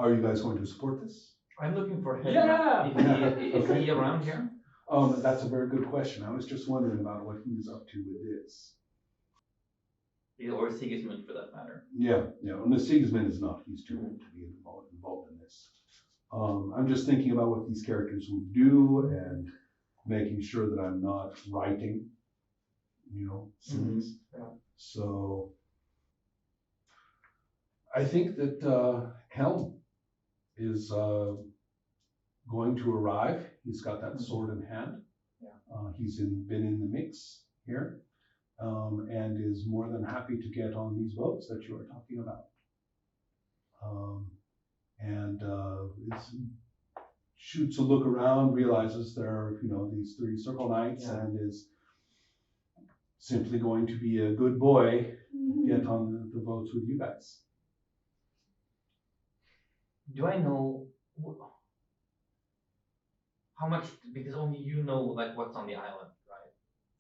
Are you guys going to support this? I'm looking for him. Yeah. Is he around here? That's a very good question. I was just wondering about what he's up to with this. Or Sigismund, for that matter. Yeah. And the Sigismund is not. He's too old to be involved in this. I'm just thinking about what these characters would do and making sure that I'm not writing, scenes. Yeah. So I think that Helm is going to arrive. He's got that sword in hand. Yeah. He's been in the mix here, and is more than happy to get on these boats that you are talking about. And shoots a look around, realizes there are these 3 circle knights, and is simply going to be a good boy, get on the boats with you guys. Do I know how much? Because only you know like what's on the island, right?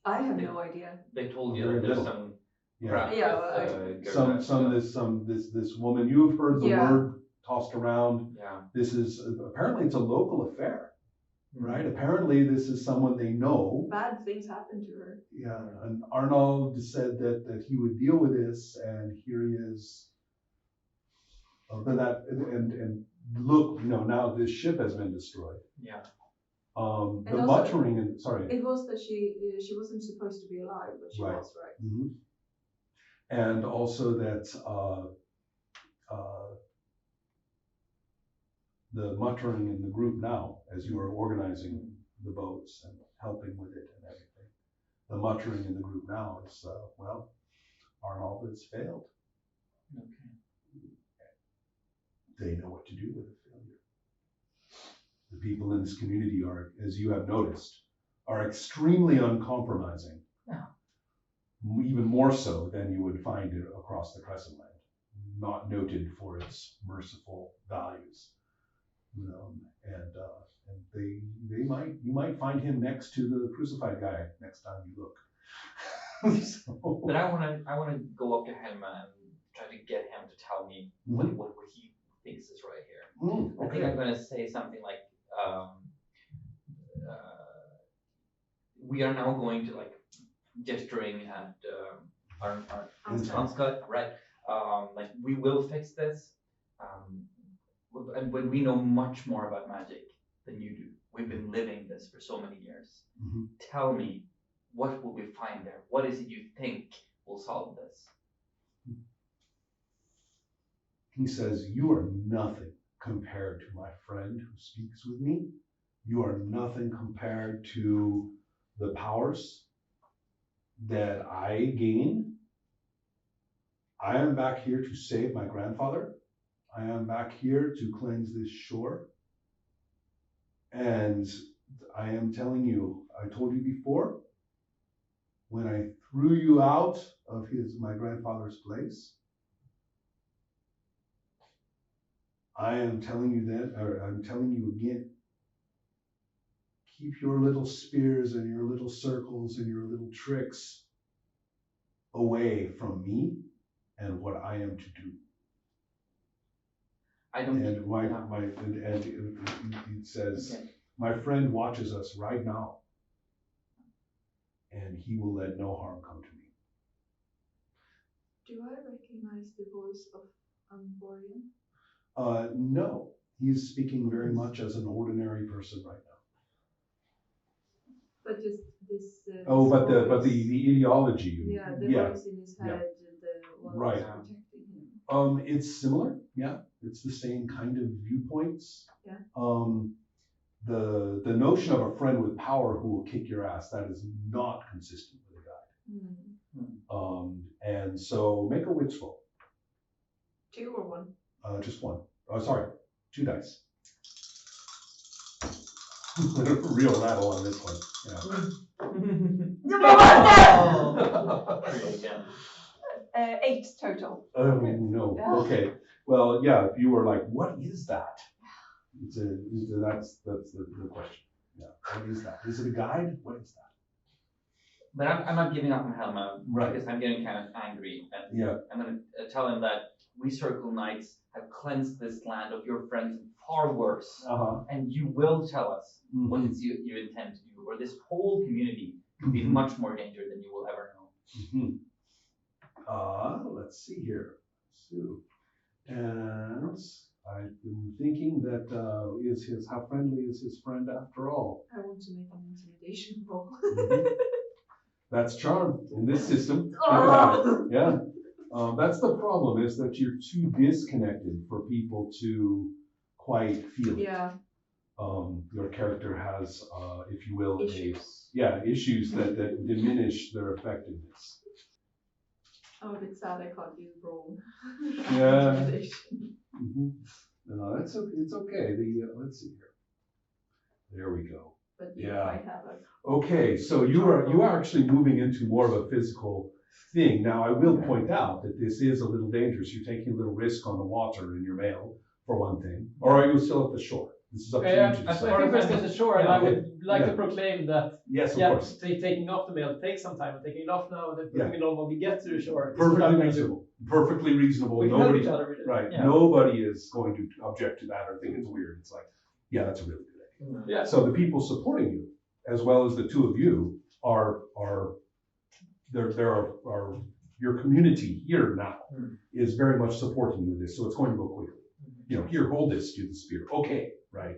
I have no idea. They told you Very that there's little. some Yeah. crap Yeah, with, This woman, you've heard the Yeah. word tossed around. yeah. This is apparently it's a local affair, right? Apparently this is someone they know. Bad things happen to her. Yeah, and Arnold said that he would deal with this, and here he is. But that and look, now this ship has been destroyed. Yeah. The also- muttering and sorry. It was that she wasn't supposed to be alive, but she Right. was, right? Mhm. And also that the muttering in the group now, as you are organizing the boats and helping with it and everything, the muttering in the group now is, Arnold has failed. Okay. They know what to do with a failure. The people in this community are, as you have noticed, are extremely uncompromising. Yeah. Even more so than you would find it across the Crescent Land. Not noted for its merciful values. And you might find him next to the crucified guy next time you look. So, But I wanna go up to him and try to get him to tell me what he thinks is right here. I think I'm gonna say something like, we are now going to like gesturing at Ansgar, right? Like we will fix this. And when we know much more about magic than you do, we've been living this for so many years. Tell me, what will we find there? What is it you think will solve this? He says, you are nothing compared to my friend who speaks with me. You are nothing compared to the powers that I gain. I am back here to save my grandfather. I am back here to cleanse this shore. And I am telling you, I told you before, when I threw you out of my grandfather's place, I am telling you then, or I'm telling you again, keep your little spears and your little circles and your little tricks away from me and what I am to do. I don't. And it says, Okay. my friend watches us right now, and he will let no harm come to me. Do I recognize the voice of Amborian? No, he's speaking very much as an ordinary person right now. But just this. But the voice. ideology. Yeah, the voice in his head, the one Right. that's protecting him. It's similar. Yeah, it's the same kind of viewpoints. Yeah. The notion of a friend with power who will kick your ass, that is not consistent with a guide. And so make a wits roll. 2 or 1? Just 1. Oh, sorry, 2 dice. Real rattle on this one. Yeah. 8 total. Oh no. Okay. Well, yeah. If you were like, what is that? That's the question. Yeah. What is that? Is it a guide? What is that? But I'm not giving up on Helma, Right. because I'm getting kind of angry. And Yeah. I'm going to tell him that we Circle Knights have cleansed this land of your friends far worse, Uh-huh. and you will tell us what Mhm. it's you intend to do, or this whole community could be in much more danger than you will ever know. Let's see here. So, and I've been thinking that how friendly is his friend after all? I want to make an intimidation roll. That's charm in this system. Think about it. Yeah. That's the problem, is that you're too disconnected for people to quite feel it. Yeah. Your character has, if you will, Issues. issues that diminish their effectiveness. I'm a bit sad I can't use roll. Yeah. Intimidation. No, it's okay. Let's see here. There we go. But you might have a. Okay, so you are actually moving into more of a physical thing. Now, I will point out that this is a little dangerous. You're taking a little risk on the water in your mail, for one thing. Or are you still at the shore? This is up to you to I decide. think we're still at the shore, and Yeah, I would like to proclaim that Yes, of course. taking off the mail takes some time, and taking it off now, and then putting it on when we get to the shore. Perfectly reasonable. Perfectly reasonable. We can help each other with it. Right. Yeah. Nobody is going to object to that or think it's weird. It's like, yeah, that's a really good idea. Yeah. So the people supporting you, as well as the two of you, are your community here now is very much supporting you in this. So it's going to go quickly. Here, hold this, do the spear. Okay, right.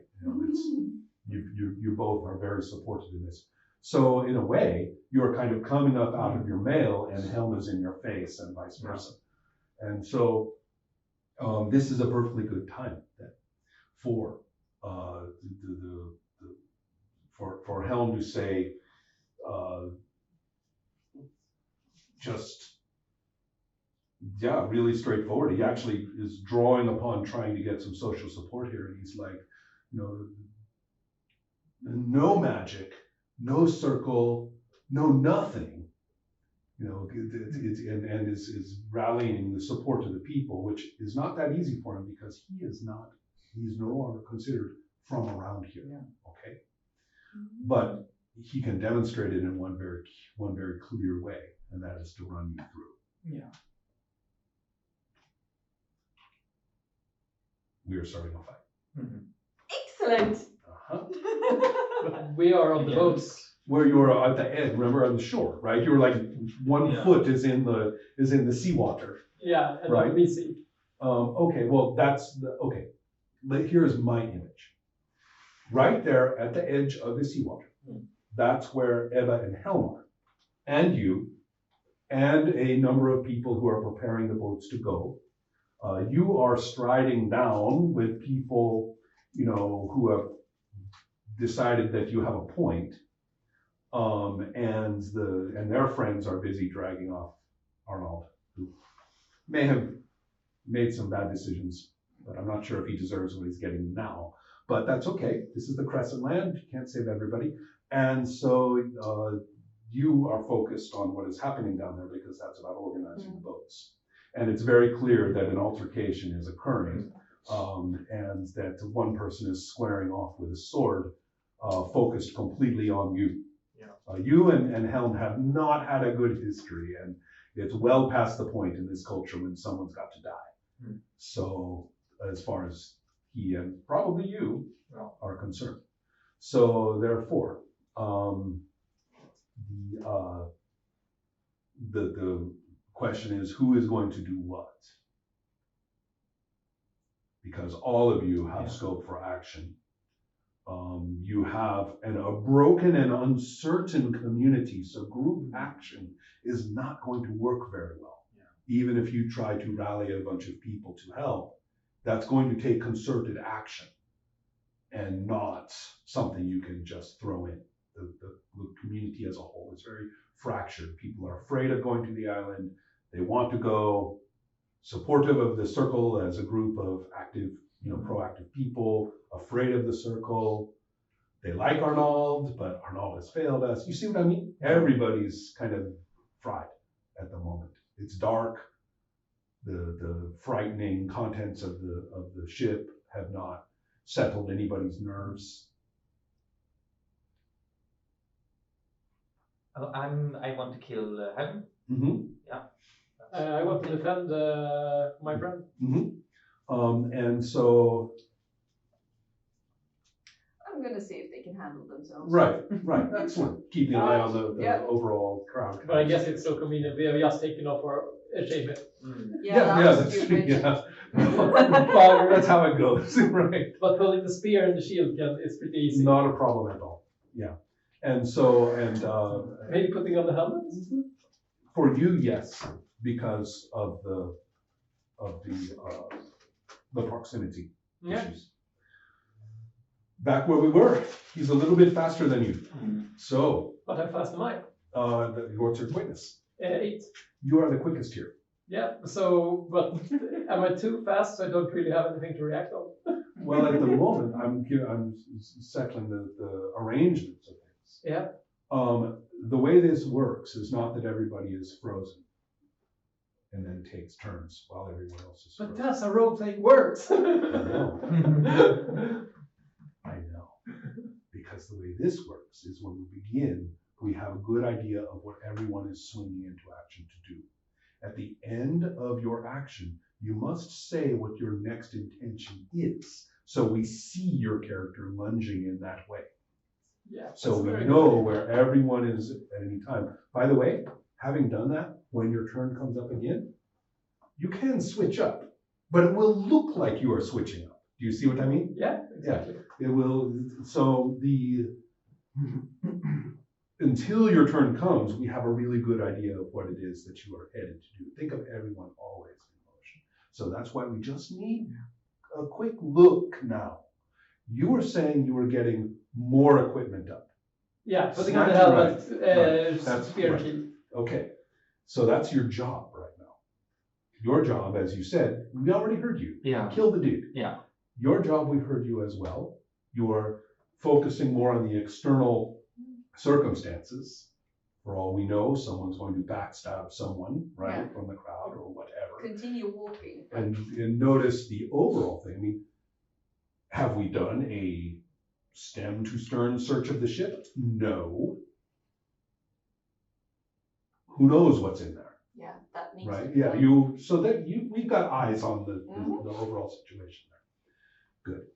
You both are very supportive in this. So in a way, you're kind of coming up out of your mail and Helm is in your face and vice versa. And so this is a perfectly good time then for for Helm to say, really straightforward. He actually is drawing upon trying to get some social support here. And he's like, no magic, no circle, no nothing, and is rallying the support of the people, which is not that easy for him because he's no longer considered from around here. Okay. But he can demonstrate it in one very clear way, and that is to run you through. Yeah. We are starting a fight. Excellent. We are on the boats. Where you are at the end, remember, on the shore, right? You were like one foot is in the seawater. Yeah, and right. We see. Okay, well okay. Here's my image. Right there at the edge of the seawater. That's where Eva and Helm are. And you, and a number of people who are preparing the boats to go. You are striding down with people, who have decided that you have a point. And their friends are busy dragging off Arnold, who may have made some bad decisions, but I'm not sure if he deserves what he's getting now. But that's okay. This is the Crescent Land. You can't save everybody. And so you are focused on what is happening down there because that's about organizing the boats. And it's very clear that an altercation is occurring, and that one person is squaring off with a sword, focused completely on you. You and Helm have not had a good history, and it's well past the point in this culture when someone's got to die. So as far as he and probably you are concerned. So therefore, the question is, who is going to do what? Because all of you have scope for action. You have a broken and uncertain community, so group action is not going to work very well. Even if you try to rally a bunch of people to help, that's going to take concerted action and not something you can just throw in. The community as a whole is very fractured. People are afraid of going to the island. They want to go, supportive of the circle as a group of active, proactive people, afraid of the circle. They like Arnold, but Arnold has failed us. You see what I mean? Everybody's kind of fried at the moment. It's dark. The frightening contents of the ship have not settled anybody's nerves. I want to kill him. Mm-hmm. Yeah. I want to defend my friend. And so, I'm gonna see if they can handle themselves. right, excellent. Keeping an eye on the Yeah. overall crowd. But I guess it's so convenient. We have just taken off our achievement. Yeah, that was stupid. yeah. Well, that's how it goes, right? But pulling the spear and the shield is pretty easy. Not a problem at all. Yeah. And so, Maybe putting on the helmet? for you, yes, because of the proximity Yeah. issues. Back where we were, he's a little bit faster than you. So, But how fast am I? what's your quickness? 8. You are the quickest here. Yeah, so, but am I too fast so I don't really have anything to react on? Well, at the moment, I'm settling the arrangements of things. Yeah. The way this works is not that everybody is frozen and then takes turns while everyone else is But frozen. that's how role-playing works! I know. Because the way this works is when we begin, we have a good idea of what everyone is swinging into action to do. At the end of your action, you must say what your next intention is. So we see your character lunging in that way. Yeah. So that's we very know good. where everyone is at any time. By the way, having done that, when your turn comes up again, you can switch up, but it will look like you are switching up. Do you see what I mean? Yeah, exactly. It will, so until your turn comes, we have a really good idea of what it is that you are headed to do. Think of everyone always in motion. So that's why we just need a quick look now. You were saying you were getting more equipment up. Yeah, putting on the Snatch, helmet, right. That's spear right. shield. Okay, so that's your job right now. Your job, as you said, we already heard you. Yeah. Kill the dude. Yeah. Your job, we heard you as well. You are focusing more on the external circumstances. For all we know, someone's going to backstab someone, right, Yeah. from the crowd or whatever. Continue walking. And notice the overall thing. I mean, have we done a stem to stern search of the ship? No. Who knows what's in there, Yeah, that needs right? to be Yeah, done. we've got eyes on the overall situation there. Good.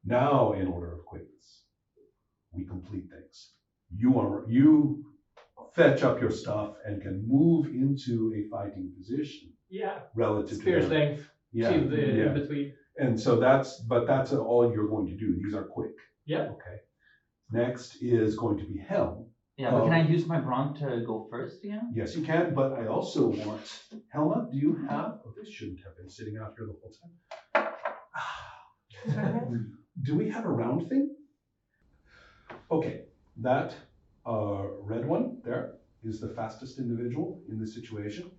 Now, in order of quickness, we complete things. You fetch up your stuff and can move into a fighting position Yeah. relative Spear's to them. length, Yeah, shield yeah. in between. And so that's all you're going to do. These are quick. Yeah. Okay. Next is going to be helm. Yeah, but can I use my brawn to go first again? Yes, you can, but I also want Helma. Do you have? Oh, this shouldn't have been sitting out here the whole time. Do we have a round thing? Okay, that red one there is the fastest individual in this situation.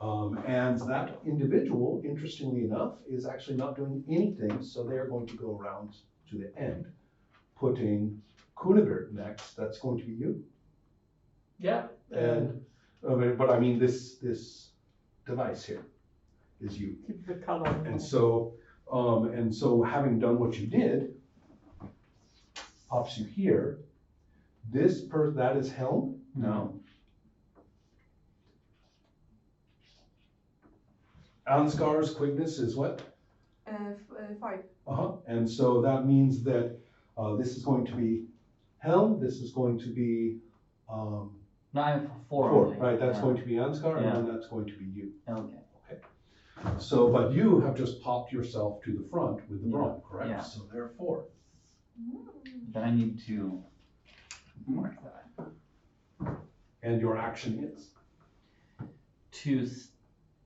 And that individual, interestingly enough, is actually not doing anything, so they're going to go around to the end, putting Kunibert next. That's going to be you. Yeah. And but I mean this device here is you. The color. And so having done what you did, pops you here. That is Helm? No. Ansgar's quickness is what? 5. And so that means that this is going to be Helm, this is going to be No, I have 4 4, only. right? That's Yeah. going to be Ansgar, Yeah. and then that's going to be you. Okay. So, but you have just popped yourself to the front with the brawn, correct? Yeah. So there are 4. Then I need to mark that. And your action is? To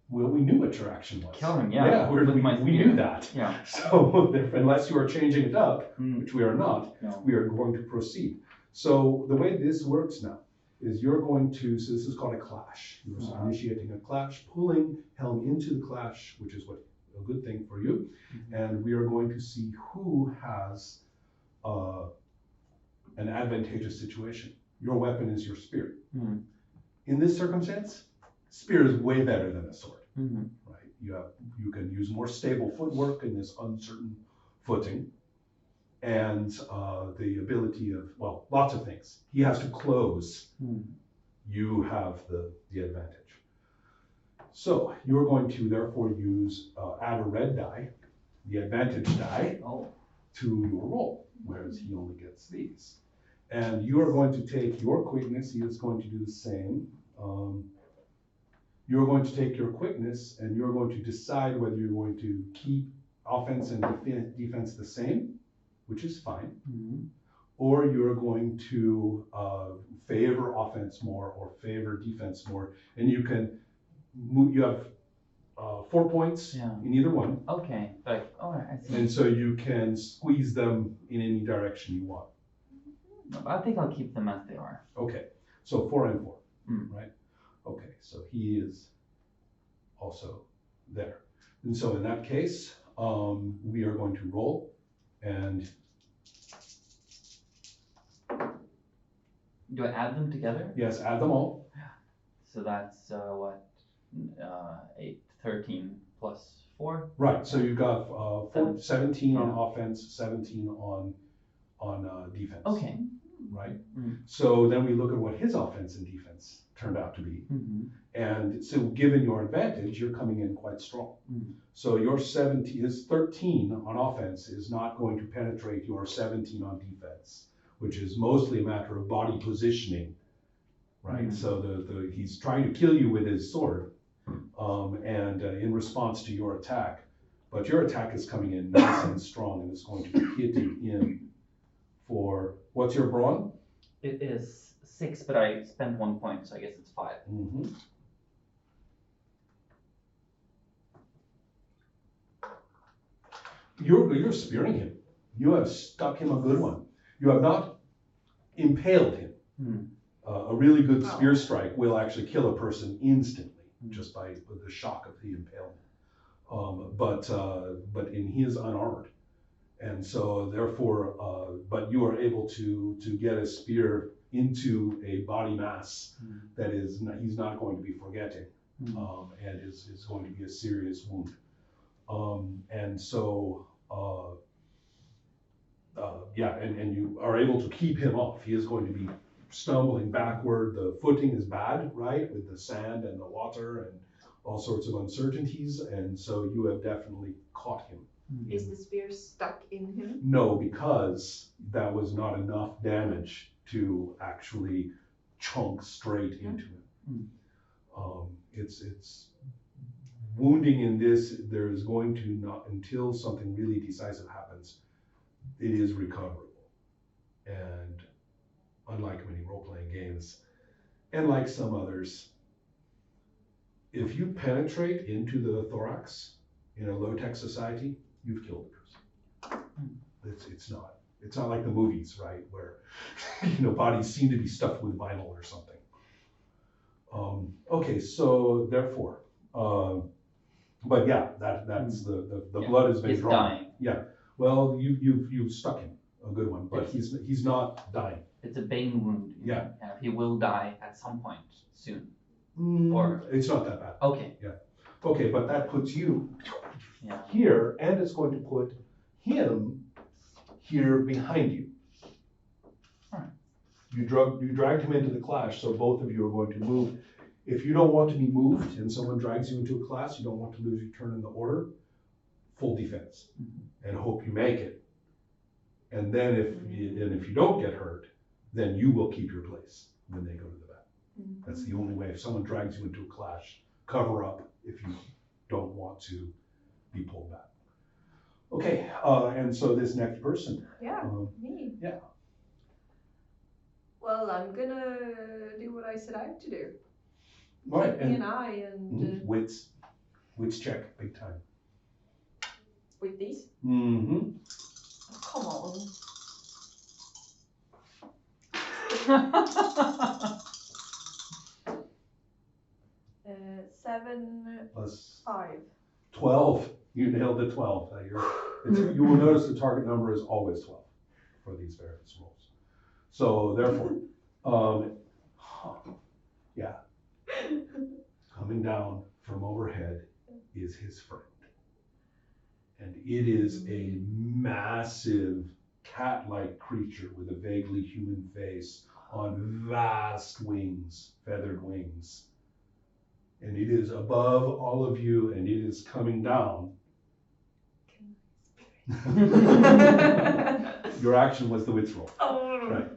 Well, we knew what your action was. kill him, yeah. Yeah, with we my knew spear. that. Yeah. So unless you are changing it up, Mm, which we are not, no. we are going to proceed. So the way this works now is you're going to, so this is called a clash. You're initiating a clash, pulling Helm into the clash, which is what a good thing for you. And we are going to see who has an advantageous situation. Your weapon is your spear. Mm. In this circumstance, spear is way better than a sword. Mhm. Right? You can use more stable footwork in this uncertain footing, and the ability of, well, lots of things. He has to close. Mm. You have the advantage. So you're going to therefore add a red die, the advantage die, Oh. to your roll, whereas he only gets these. And you are going to take your quickness, he is going to do the same. You're going to take your quickness and you're going to decide whether you're going to keep offense and defense the same, which is fine, or you're going to favor offense more or favor defense more. And you can move, you have 4 points in either one. Okay, but all right, I see. And so you can squeeze them in any direction you want. I think I'll keep them as they are. Okay, so 4 and 4, right? Okay, so he is also there. And so in that case, we are going to roll and. Do I add them together? Yes, add them all. So that's what, 13 plus 4? Right, so you've got 17 on offense, 17 on defense. Okay. Right? So then we look at what his offense and defense turned out to be. And so given your advantage, you're coming in quite strong. So your 13 on offense is not going to penetrate your 17 on defense, which is mostly a matter of body positioning, right? So he's trying to kill you with his sword, and in response to your attack, but your attack is coming in nice and strong and is going to be hitting him for, what's your brawn? It is 6, but I spent 1 point, so I guess it's 5. You're spearing him. You have stuck him a good one. You have not impaled him. A really good spear strike will actually kill a person instantly, just by the shock of the impalement. But in his unarmored. And so therefore, but you are able to get a spear into a body mass that he's not going to be forgetting, and is going to be a serious wound. And so, and you are able to keep him off. He is going to be stumbling backward. The footing is bad, right, with the sand and the water and all sorts of uncertainties. And so you have definitely caught him. Is the spear stuck in him? No, because that was not enough damage to actually chunk straight into him. It's wounding in this, there is going to not, until something really decisive happens, it is recoverable. And unlike many role-playing games, and like some others, if you penetrate into the thorax in a low-tech society, you've killed a person. It's not like the movies, right, where bodies seem to be stuffed with vinyl or something. Okay, so therefore, but yeah, that's the blood has been drawn. Dying. Yeah, well, you've stuck him a good one, but he's not dying. It's a bane wound. Yeah. He will die at some point soon. Or it's not that bad. Okay. Yeah. Okay, but that puts you here, and it's going to put him here behind you. Alright. You dragged him into the clash, so both of you are going to move. If you don't want to be moved and someone drags you into a clash, you don't want to lose your turn in the order, full defense, and hope you make it. And then if you don't get hurt, then you will keep your place when they go to the back. That's the only way. If someone drags you into a clash, cover up if you don't want to be pulled back. Okay, and so this next person. Yeah, me. Yeah. Well, I'm gonna do what I set out to do. Right. Keep me an eye and wits check, big time. with these. Mm-hmm. Come on. Uh, 7 Plus 5. 12. You nailed the 12. You will notice the target number is always 12 for these various rolls. So therefore, coming down from overhead is his friend. And it is a massive cat-like creature with a vaguely human face on vast wings, feathered wings. and it is above all of you, and it is coming down. Your action was the wits roll. Oh. Right.